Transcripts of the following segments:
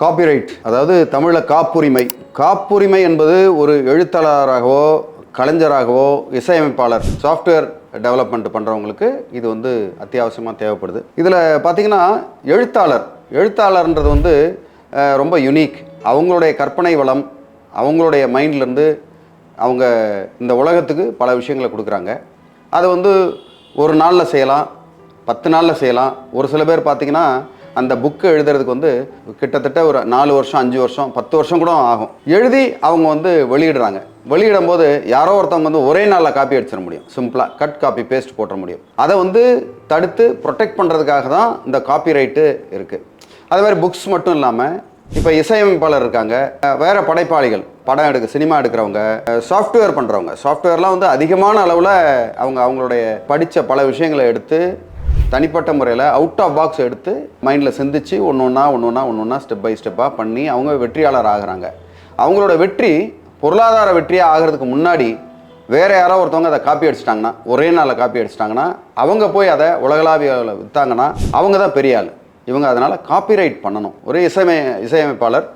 Copyright அதாவது தமிழில் காப்புரிமை. காப்புரிமை என்பது ஒரு எழுத்தாளராகவோ கலைஞராகவோ இசையமைப்பாளர் சாஃப்ட்வேர் டெவலப்மெண்ட் பண்ணுறவங்களுக்கு இது அத்தியாவசியமாக தேவைப்படுது. இதில் பார்த்திங்கன்னா எழுத்தாளர்ன்றது ரொம்ப யுனிக். அவங்களுடைய கற்பனை வளம், அவங்களுடைய மைண்ட்லேருந்து அவங்க இந்த உலகத்துக்கு பல விஷயங்களை கொடுக்குறாங்க. அதை ஒரு நாளில் செய்யலாம், 10 நாளில் செய்யலாம். ஒரு சில பேர் பார்த்திங்கன்னா அந்த புக்கு எழுதுறதுக்கு கிட்டத்தட்ட ஒரு 4 வருஷம், 5 வருஷம், 10 வருஷம் கூட ஆகும். எழுதி அவங்க வெளியிடுறாங்க. வெளியிடும் போது யாரோ ஒருத்தவங்க ஒரே நாளில் காப்பி அடிச்சிட முடியும். சிம்பிளாக கட் காப்பி பேஸ்ட் போட்டுற முடியும். அதை தடுத்து ப்ரொடெக்ட் பண்ணுறதுக்காக தான் இந்த காப்பிரைட்டு இருக்குது. அது மாதிரி புக்ஸ் மட்டும் இல்லாமல் இப்போ இசையமைப்பாளர் இருக்காங்க, வேறு படைப்பாளிகள், படம் சினிமா எடுக்கிறவங்க, சாஃப்ட்வேர் பண்ணுறவங்க. சாஃப்ட்வேர்லாம் அதிகமான அளவில் அவங்களுடைய படித்த பல விஷயங்களை எடுத்து தனிப்பட்ட முறையில் அவுட் ஆஃப் பாக்ஸ் எடுத்து மைண்டில் சிந்திச்சு ஒன்று ஸ்டெப் பை ஸ்டெப்பாக பண்ணி அவங்க வெற்றியாளர் ஆகிறாங்க. அவங்களோட வெற்றி பொருளாதார வெற்றியாக ஆகிறதுக்கு முன்னாடி வேறு யாரோ ஒருத்தவங்க அதை காப்பி அடிச்சிட்டாங்கன்னா, ஒரே நாளில் காப்பி அடிச்சிட்டாங்கன்னா, அவங்க போய் அதை உலகளாவிய விற்றாங்கன்னா அவங்க தான் பெரிய ஆள். இவங்க அதனால் காப்பிரைட் பண்ணணும். ஒரு இசையமைப்பாளர்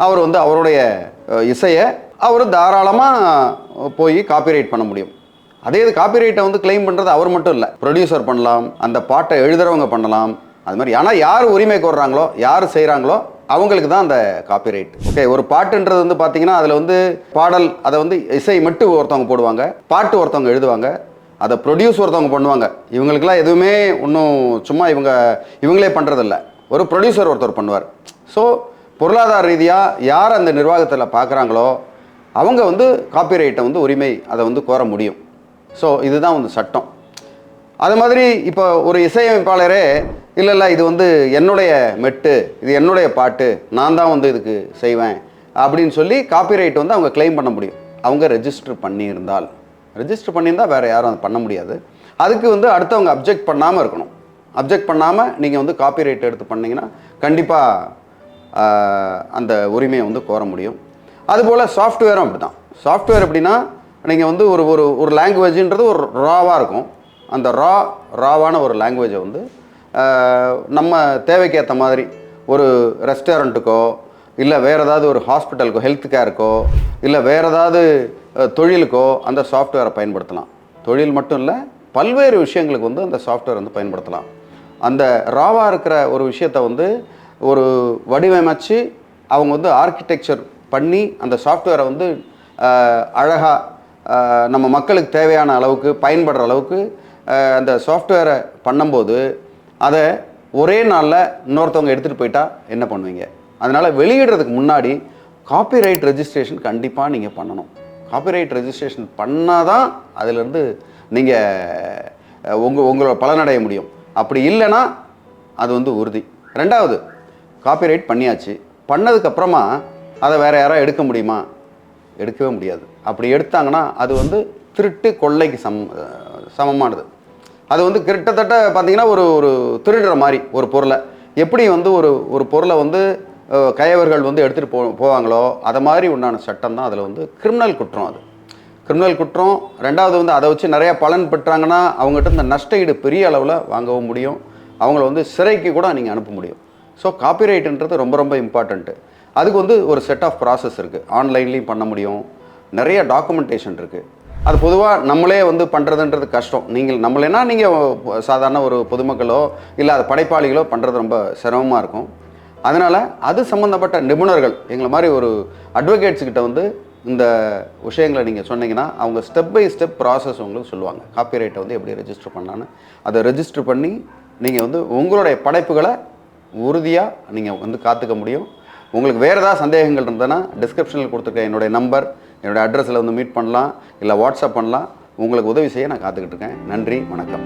அவர் அவருடைய இசையை அவர் தாராளமாக போய் காப்பிரைட் பண்ண முடியும். அதே இது காப்பிரைட்டை கிளைம் பண்ணுறது அவர் மட்டும் இல்லை, ப்ரொடியூசர் பண்ணலாம், அந்த பாட்டை எழுதுகிறவங்க பண்ணலாம். அது மாதிரி ஆனால் யார் உரிமை கோர்றாங்களோ, யார் செய்கிறாங்களோ அவங்களுக்கு தான் அந்த காப்பிரைட். ஓகே, ஒரு பாட்டுன்றது பார்த்தீங்கன்னா அதில் பாடல் அதை இசை மட்டும் ஒருத்தவங்க போடுவாங்க, பாட்டு ஒருத்தவங்க எழுதுவாங்க, அதை ப்ரொடியூஸ் ஒருத்தவங்க பண்ணுவாங்க. இவங்களுக்கெல்லாம் எதுவுமே இன்னும் சும்மா இவங்களே பண்ணுறதில்ல, ஒரு ப்ரொடியூசர் ஒருத்தர் பண்ணுவார். ஸோ பொருளாதார ரீதியாக யார் அந்த நிர்வாகத்தில் பார்க்குறாங்களோ அவங்க காப்பிரைட்டை உரிமை அதை கோர முடியும். ஸோ இதுதான் சட்டம். அது மாதிரி இப்போ ஒரு இசையமைப்பாளரே இல்லை இது என்னுடைய மெட்டு, இது என்னுடைய பாட்டு, நான் தான் இதுக்கு செய்வேன் அப்படின்னு சொல்லி காப்பிரைட் அவங்க கிளைம் பண்ண முடியும். அவங்க ரெஜிஸ்டர் பண்ணியிருந்தால் வேறு யாரும் அதை பண்ண முடியாது. அதுக்கு அடுத்தவங்க அப்ஜெக்ட் பண்ணாமல் இருக்கணும். அப்ஜெக்ட் பண்ணாமல் நீங்கள் காப்பிரைட் எடுத்து பண்ணிங்கன்னா கண்டிப்பாக அந்த உரிமையை கோர முடியும். அதுபோல் சாஃப்ட்வேரும் அப்படி தான். சாஃப்ட்வேர் எப்படின்னா, நீங்கள் ஒரு லாங்குவேஜ்ன்றது ஒரு ராவாக இருக்கும். அந்த ராவான ஒரு லாங்குவேஜை நம்ம தேவைக்கு ஏற்ற மாதிரி ஒரு ரெஸ்டாரண்ட்டுக்கோ, இல்லை வேறு ஏதாவது ஒரு ஹாஸ்பிட்டலுக்கோ, ஹெல்த் கேருக்கோ, இல்லை வேறு ஏதாவது தொழிலுக்கோ அந்த சாஃப்ட்வேரை பயன்படுத்தலாம். தொழில் மட்டும் இல்லை, பல்வேறு விஷயங்களுக்கு அந்த சாஃப்ட்வேர் பயன்படுத்தலாம். அந்த ராவாக இருக்கிற ஒரு விஷயத்தை ஒரு வடிவமைச்சு அவங்க ஆர்கிடெக்சர் பண்ணி அந்த சாஃப்ட்வேரை அழகாக நம்ம மக்களுக்கு தேவையான அளவுக்கு பயன்படுற அளவுக்கு அந்த சாஃப்ட்வேரை பண்ணும்போது அதை ஒரே நாளில் இன்னொருத்தவங்க எடுத்துகிட்டு போயிட்டா என்ன பண்ணுவீங்க? அதனால் வெளியிடுறதுக்கு முன்னாடி காப்பிரைட் ரெஜிஸ்ட்ரேஷன் கண்டிப்பாக நீங்கள் பண்ணணும். காப்பிரைட் ரெஜிஸ்ட்ரேஷன் பண்ணால் தான் அதிலேருந்து நீங்கள் உங்களோட பலனடைய முடியும். அப்படி இல்லைன்னா அது உறுதி. ரெண்டாவது, காப்பிரைட் பண்ணியாச்சு, பண்ணதுக்கப்புறமா அதை வேறு யாராவது எடுக்க முடியுமா? எடுக்கவே முடியாது. அப்படி எடுத்தாங்கன்னா அது திருட்டு கொள்ளைக்கு சமமானது. அது கிட்டத்தட்ட பார்த்திங்கன்னா ஒரு திருடுற மாதிரி ஒரு பொருளை. எப்படி ஒரு பொருளை கயவர்கள் எடுத்துகிட்டு போவாங்களோ அதை மாதிரி உண்டான சட்டம் தான் அதில் கிரிமினல் குற்றம். அது கிரிமினல் குற்றம். ரெண்டாவது அதை வச்சு நிறையா பலன் பெற்றாங்கன்னா அவங்ககிட்ட இந்த நஷ்ட ஈடு பெரிய அளவில் வாங்கவும் முடியும். அவங்கள சிறைக்கு கூட நீங்கள் அனுப்ப முடியும். ஸோ காப்பிரைட்டுன்றது ரொம்ப ரொம்ப இம்பார்ட்டண்ட்டு. அதுக்கு ஒரு செட் ஆஃப் ப்ராசஸ் இருக்குது. ஆன்லைன்லேயும் பண்ண முடியும், நிறைய டாக்குமெண்டேஷன் இருக்குது. அது பொதுவாக நம்மளே பண்ணுறதுன்றது கஷ்டம். நம்மளேனா நீங்கள் சாதாரண ஒரு பொதுமக்களோ இல்லை அது படைப்பாளிகளோ பண்ணுறது ரொம்ப சிரமமாக இருக்கும். அதனால் அது சம்மந்தப்பட்ட நிபுணர்கள் எங்களை மாதிரி ஒரு அட்வொகேட்ஸ் கிட்ட இந்த விஷயங்களை நீங்கள் சொன்னீங்கன்னா அவங்க ஸ்டெப் பை ஸ்டெப் ப்ராசஸ் உங்களுக்கு சொல்லுவாங்க. காப்பிரைட்டை எப்படி ரெஜிஸ்டர் பண்ணலான்னு அதை ரெஜிஸ்டர் பண்ணி நீங்கள் உங்களுடைய படைப்புகளை உறுதியாக நீங்கள் காத்துக்க முடியும். உங்களுக்கு வேறு ஏதாவது சந்தேகங்கள் இருந்ததுன்னா டிஸ்கிரிப்ஷனில் கொடுத்துருக்க என்னுடைய நம்பர், என்னுடைய அட்ரஸில் மீட் பண்ணலாம், இல்லை வாட்ஸ்அப் பண்ணலாம். உங்களுக்கு உதவி செய்ய நான் காத்துக்கிட்டு இருக்கேன். நன்றி, வணக்கம்.